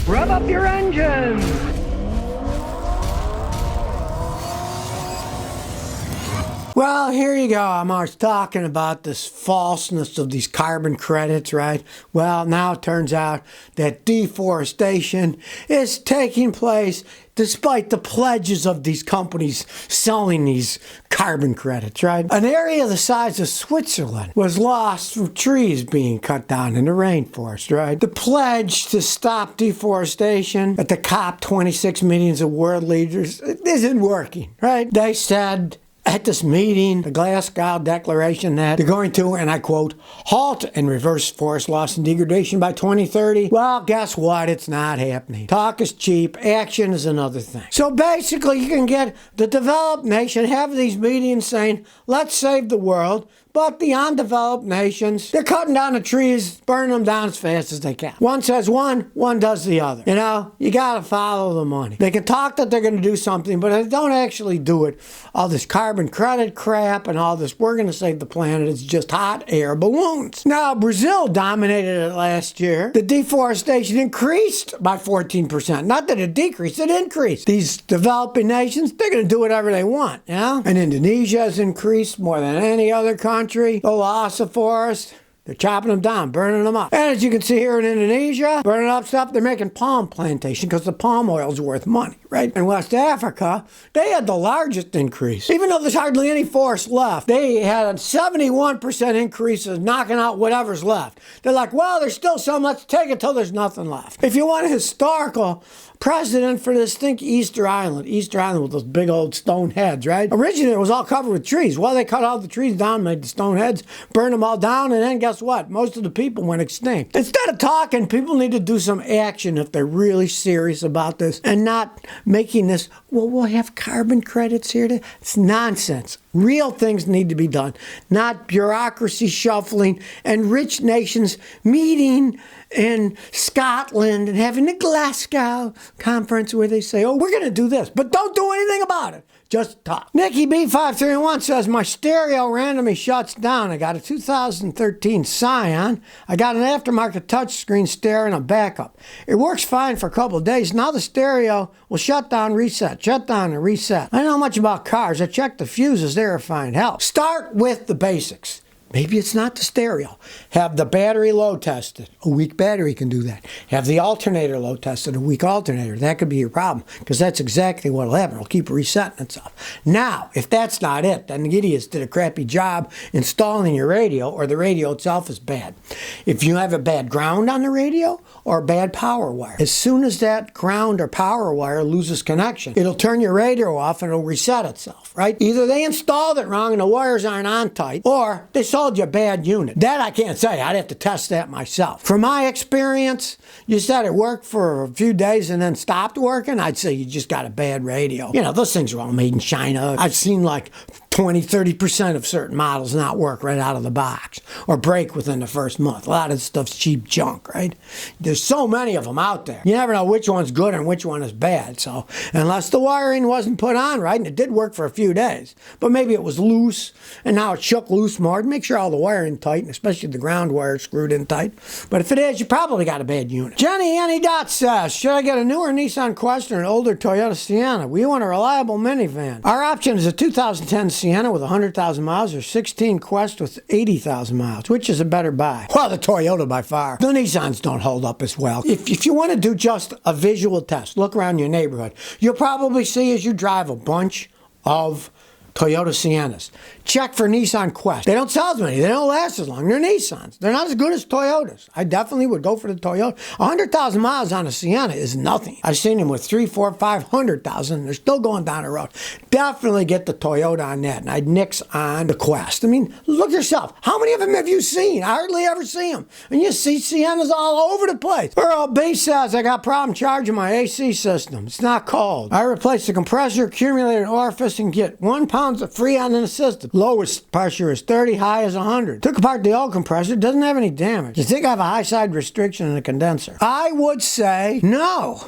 Rev up your engines! Well, here you go. I'm always talking about this falseness of these carbon credits, right? Well, now it turns out that deforestation is taking place despite the pledges of these companies selling these carbon credits, right? An area the size of Switzerland was lost through trees being cut down in the rainforest, right? The pledge to stop deforestation at the COP26 meetings of world leaders isn't working, right? They said at this meeting, the Glasgow Declaration, that they're going to, and I quote, halt and reverse forest loss and degradation by 2030. Well, guess what? It's not happening. Talk is cheap. Action is another thing. So basically, you can get the developed nation, have these meetings saying, let's save the world. But the undeveloped nations, they're cutting down the trees, burning them down as fast as they can. One says one does the other. You know, you got to follow the money. They can talk that they're going to do something, but they don't actually do it. All this carbon credit crap and all this, we're going to save the planet, it's just hot air balloons. Now, Brazil dominated it last year. The deforestation increased by 14%. Not that it decreased, it increased. These developing nations, they're going to do whatever they want, you know? And Indonesia has increased more than any other country. The loss of forests, they're chopping them down, burning them up. And as you can see here in Indonesia, burning up stuff, they're making palm plantation because the palm oil is worth money, right? In West Africa, they had the largest increase. Even though there's hardly any forest left, they had a 71% increase of knocking out whatever's left. They're like, well, there's still some, let's take it till there's nothing left. If you want a historical precedent for this, think Easter Island with those big old stone heads, right? Originally, it was all covered with trees. Well, they cut all the trees down, made the stone heads, burned them all down, and then guess what? Most of the people went extinct. Instead of talking, people need to do some action if they're really serious about this and not making this, well, we'll have carbon credits here. It's nonsense. Real things need to be done, not bureaucracy shuffling and rich nations meeting in Scotland and having a Glasgow conference where they say, oh, we're going to do this, but don't do anything about it. Just talk. Nikki B531 says, my stereo randomly shuts down. I got a 2013 Scion. I got an aftermarket touchscreen stereo and a backup. It works fine for a couple of days. Now the stereo will shut down, reset, shut down, and reset. I don't know much about cars. I checked the fuses. They're a fine help. Start with the basics. Maybe it's not the stereo. Have the battery load tested. A weak battery can do that. Have the alternator load tested. A weak alternator. That could be your problem because that's exactly what will happen. It'll keep resetting itself. Now, if that's not it, then the idiots did a crappy job installing your radio, or the radio itself is bad. If you have a bad ground on the radio or a bad power wire, as soon as that ground or power wire loses connection, it'll turn your radio off and it'll reset itself, right? Either they installed it wrong and the wires aren't on tight, or they sold you a bad unit. That I can't say. I'd have to test that myself. From my experience, you said it worked for a few days and then stopped working, I'd say you just got a bad radio. You know, those things are all made in China. I've seen like 20-30% of certain models not work right out of the box or break within the first month. A lot of stuff's cheap junk, right? There's so many of them out there. You never know which one's good and which one is bad. So unless the wiring wasn't put on right, and it did work for a few days, but maybe it was loose and now it shook loose more, make sure all the wiring tight, and especially the ground wire screwed in tight. But if it is, you probably got a bad unit. Jenny Anydot says, should I get a newer Nissan Quest or an older Toyota Sienna? We want a reliable minivan. Our option is a 2010 Sienna with 100,000 miles or 16 Quest with 80,000 miles. Which is a better buy? Well, the Toyota by far. The Nissans don't hold up as well. If you want to do just a visual test, look around your neighborhood. You'll probably see as you drive a bunch of Toyota Siennas. Check for Nissan Quest. They don't sell as many. They don't last as long. They're Nissans. They're not as good as Toyotas. I definitely would go for the Toyota. 100,000 miles on a Sienna is nothing. I've seen them with 300,000, 400,000, 500,000. They're still going down the road. Definitely get the Toyota on that. And I'd nix on the Quest. I mean, look yourself. How many of them have you seen? I hardly ever see them. And you see Siennas all over the place. Earl B says, I got problem charging my AC system. It's not cold. I replaced the compressor, accumulator, orifice, and get 1 pound of freon in the system. Lowest pressure is 30, high is 100. Took apart the old compressor, doesn't have any damage. You think I have a high side restriction in the condenser? I would say no.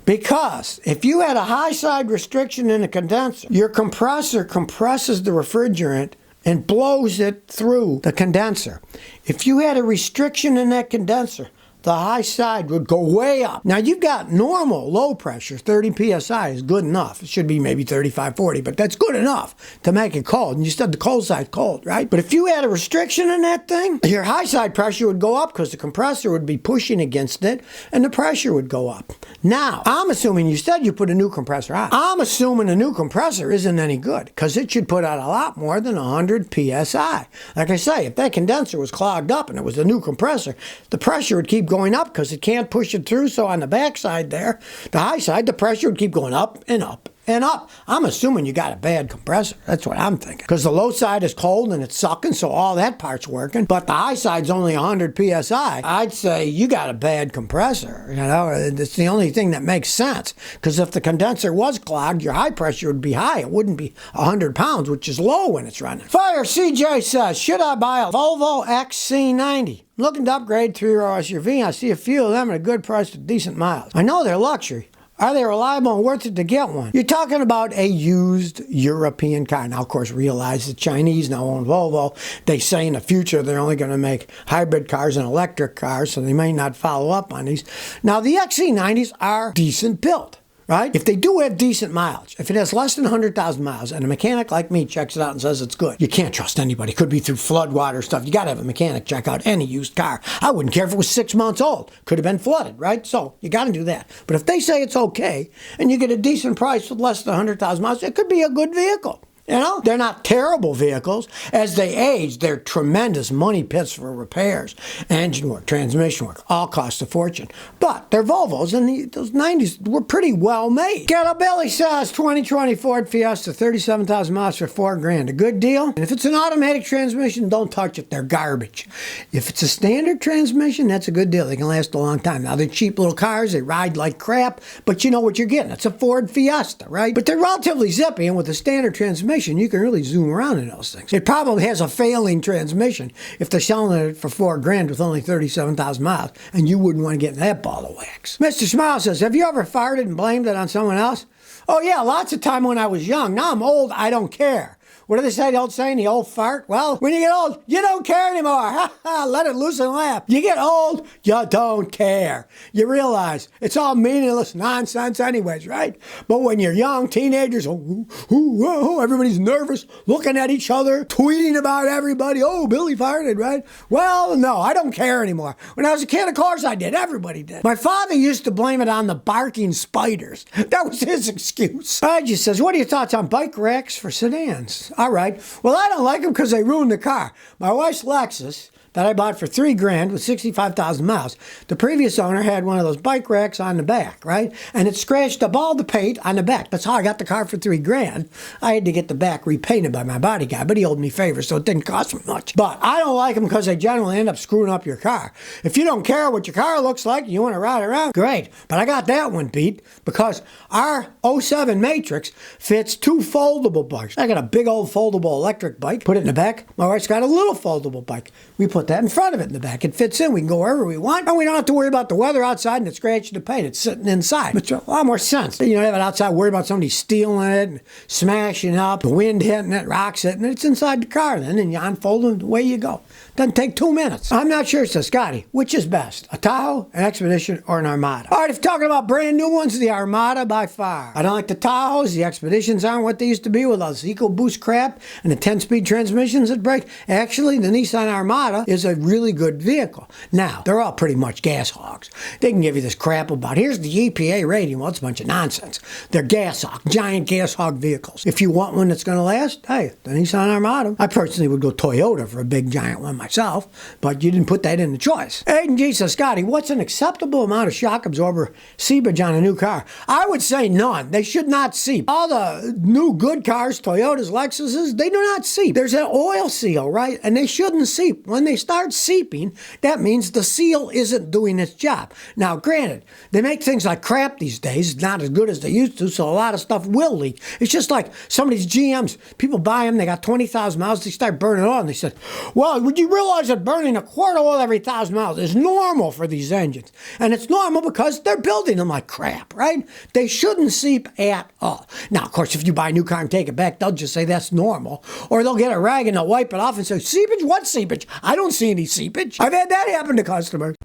Because if you had a high side restriction in the condenser, your compressor compresses the refrigerant and blows it through the condenser. If you had a restriction in that condenser, the high side would go way up. Now you've got normal low pressure, 30 psi is good enough. It should be maybe 35, 40, but that's good enough to make it cold. And you said the cold side's cold, right? But if you had a restriction in that thing, your high side pressure would go up because the compressor would be pushing against it and the pressure would go up. Now, I'm assuming you said you put a new compressor on. I'm assuming a new compressor isn't any good because it should put out a lot more than 100 psi. Like I say, if that condenser was clogged up and it was a new compressor, the pressure would keep going up because it can't push it through. So on the back side there, the high side, the pressure would keep going up and up and up. I'm assuming you got a bad compressor. That's what I'm thinking. Because the low side is cold and it's sucking, so all that part's working. But the high side's only 100 psi. I'd say you got a bad compressor. You know, it's the only thing that makes sense. Because if the condenser was clogged, your high pressure would be high. It wouldn't be 100 pounds, which is low when it's running. Fire CJ says, should I buy a Volvo XC90? Looking to upgrade 3-row SUV. I see a few of them at a good price with decent miles. I know they're luxury. Are they reliable and worth it to get one? You're talking about a used European car. Now, of course, realize the Chinese now own Volvo. They say in the future they're only going to make hybrid cars and electric cars, so they may not follow up on these. Now, the XC90s are decent built, right? If they do have decent mileage, if it has less than 100,000 miles, and a mechanic like me checks it out and says it's good, you can't trust anybody. It could be through floodwater stuff. You got to have a mechanic check out any used car. I wouldn't care if it was 6 months old. Could have been flooded, right? So you got to do that. But if they say it's okay, and you get a decent price with less than 100,000 miles, it could be a good vehicle. You know, they're not terrible vehicles. As they age, they're tremendous money pits for repairs. Engine work, transmission work, all cost a fortune. But they're Volvos, and those 90s were pretty well made. Ghetto Billy says 2020 Ford Fiesta, 37,000 miles for $4,000. A good deal? And if it's an automatic transmission, don't touch it. They're garbage. If it's a standard transmission, that's a good deal. They can last a long time. Now, they're cheap little cars. They ride like crap, but you know what you're getting. It's a Ford Fiesta, right? But they're relatively zippy, and with a standard transmission, you can really zoom around in those things. It probably has a failing transmission if they're selling it for $4,000 with only 37,000 miles, and you wouldn't want to get in that ball of wax. Mr. Smile says, have you ever farted and blamed it on someone else? Oh yeah, lots of time when I was young. Now I'm old, I don't care. What do they say, the old saying, the old fart? Well, when you get old, you don't care anymore. Let it loose and laugh. You get old, you don't care. You realize it's all meaningless nonsense anyways, right? But when you're young, teenagers, everybody's nervous, looking at each other, tweeting about everybody. Oh, Billy farted, right? Well, no, I don't care anymore. When I was a kid, of course I did. Everybody did. My father used to blame it on the barking spiders. That was his excuse. Reggie says, what are your thoughts on bike racks for sedans? All right. Well, I don't like them because they ruin the car. My wife's Lexus that I bought for $3,000 with 65,000 miles. The previous owner had one of those bike racks on the back, right? And it scratched up all the paint on the back. That's how I got the car for $3,000. I had to get the back repainted by my body guy, but he owed me favors, so it didn't cost me much. But I don't like them because they generally end up screwing up your car. If you don't care what your car looks like and you want to ride around, great. But I got that one beat because our '07 Matrix fits 2 foldable bikes. I got a big old foldable electric bike, put it in the back. My wife's got a little foldable bike. We put that in front of it in the back. It fits in. We can go wherever we want. And we don't have to worry about the weather outside and it's scratching the paint. It's sitting inside. Which makes a lot more sense. You don't have it outside, worry about somebody stealing it, and smashing up, the wind hitting it, rocks hitting it. It's inside the car then, and you unfold it, away you go. Doesn't take 2 minutes. I'm not sure, says Scotty. Which is best? A Tahoe, an Expedition, or an Armada? All right, if you're talking about brand new ones, the Armada by far. I don't like the Tahoes. The Expeditions aren't what they used to be with all this EcoBoost crap and the 10-speed transmissions that break. Actually, the Nissan Armada is a really good vehicle. Now, they're all pretty much gas hogs. They can give you this crap about, here's the EPA rating. Well, it's a bunch of nonsense. They're gas hog, giant gas hog vehicles. If you want one that's going to last, hey, the Nissan Armada. I personally would go Toyota for a big giant one myself, but you didn't put that in the choice. Aiden G says, Scotty, what's an acceptable amount of shock absorber seepage on a new car? I would say none. They should not seep. All the new good cars, Toyotas, Lexuses, they do not seep. There's an oil seal, right? And they shouldn't seep. When they start seeping, that means the seal isn't doing its job. Now, granted, they make things like crap these days, not as good as they used to, so a lot of stuff will leak. It's just like some of these GMs, people buy them, they got 20,000 miles, they start burning oil, and they said, well, would you realize that burning a quart of oil every 1,000 miles is normal for these engines? And it's normal because they're building them like crap, right? They shouldn't seep at all. Now, of course, if you buy a new car and take it back, they'll just say that's normal. Or they'll get a rag and they'll wipe it off and say, seepage? What seepage? I don't see any seepage. I've had that happen to customers.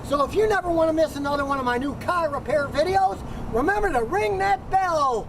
So if you never want to miss another one of my new car repair videos, remember to ring that bell.